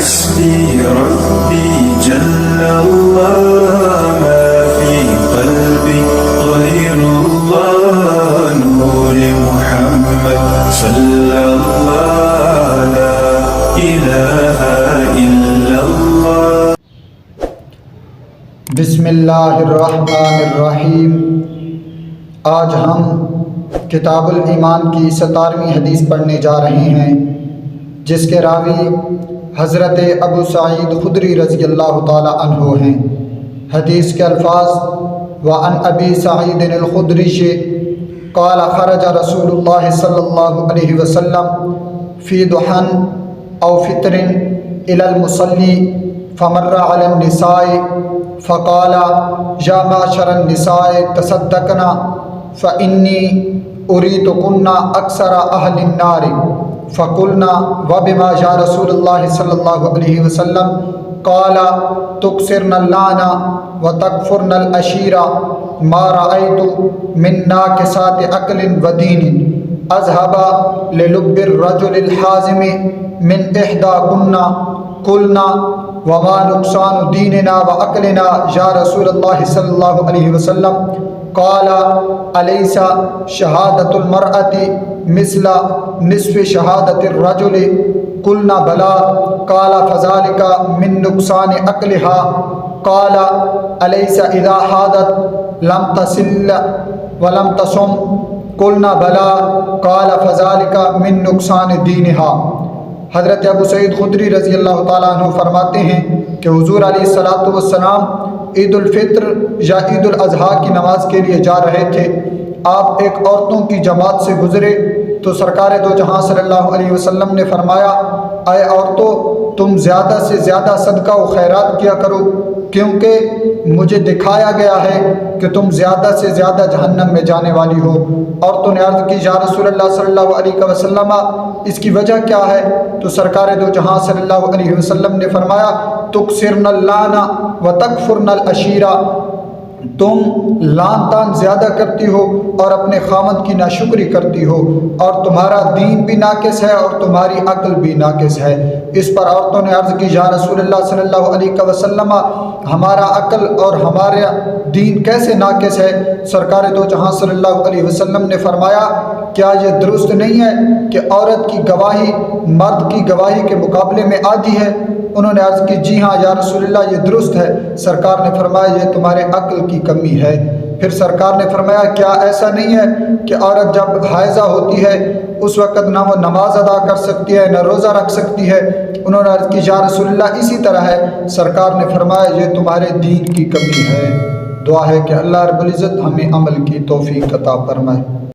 حسبي ربي جل الله ما في قلبي غير الله نور محمد صلى الله لا إله إلا الله. بسم اللہ الرحمن الرحیم. آج ہم کتاب الایمان کی 17ویں حدیث پڑھنے جا رہے ہیں، جس کے راوی حضرت ابو سعید خدری رضی اللہ تعالی عنہ ہیں. حدیث کے الفاظ: وعن ابی سعید الخدری قال خرج رسول اللہ صلی اللہ علیہ وسلم فی ضحی او فطر الی المصلی فمر علی النساء فقال یا معشر النساء تصدقنا فإنی أريدكن أكثر أهل النار فقلنا وبما يا رسول الله صلى الله عليه وسلم قال تكثرن اللعنة وتكفرن العشيرة ما رأيت من ناكسات عقل ودين أذهب للب الرجل الحازم من إحداكن قلنا وما نقصان ديننا وعقلنا يا رسول الله صلى الله عليه وسلم قال أليس شهادة المرأة مثل نصف شهادة الرجل قلنا بلى قال فذلك من نقصان عقلها قال أليس إذا حاضت لم تصل ولم تصم قلنا بلى قال فذلك من نقصان دينها. حضرت ابو سعید خدری رضی اللہ تعالیٰ عنہ فرماتے ہیں کہ حضور علیہ الصلوۃ والسلام عید الفطر یا عید الاضحیٰ کی نماز کے لیے جا رہے تھے. آپ ایک عورتوں کی جماعت سے گزرے تو سرکار دو جہاں صلی اللہ علیہ وسلم نے فرمایا: اے عورتوں، تم زیادہ سے زیادہ صدقہ و خیرات کیا کرو، کیونکہ مجھے دکھایا گیا ہے کہ تم زیادہ سے زیادہ جہنم میں جانے والی ہو. عورتوں نے عرض کی: یا رسول اللہ صلی اللہ علیہ وسلم، اس کی وجہ کیا ہے؟ تو سرکار دو جہاں صلی اللہ علیہ وسلم نے فرمایا: تکثرن اللعنۃ وتکفرن العشیرہ، تم لعن طعن زیادہ کرتی ہو اور اپنے خاوند کی ناشکری کرتی ہو، اور تمہارا دین بھی ناقص ہے اور تمہاری عقل بھی ناقص ہے. اس پر عورتوں نے عرض کی: یا رسول اللہ صلی اللہ علیہ وسلم، ہمارا عقل اور ہمارا دین کیسے ناقص ہے؟ سرکار دو جہاں صلی اللہ علیہ وسلم نے فرمایا: کیا یہ درست نہیں ہے کہ عورت کی گواہی مرد کی گواہی کے مقابلے میں آدھی ہے؟ انہوں نے عرض کی: جی ہاں یا رسول اللہ، یہ درست ہے. سرکار نے فرمایا: یہ تمہارے عقل کی کمی ہے. پھر سرکار نے فرمایا: کیا ایسا نہیں ہے کہ عورت جب حائضہ ہوتی ہے اس وقت نہ وہ نماز ادا کر سکتی ہے نہ روزہ رکھ سکتی ہے؟ انہوں نے عرض کی: یا رسول اللہ، اسی طرح ہے. سرکار نے فرمایا: یہ تمہارے دین کی کمی ہے. دعا ہے کہ اللہ رب العزت ہمیں عمل کی توفیق عطا فرمائے.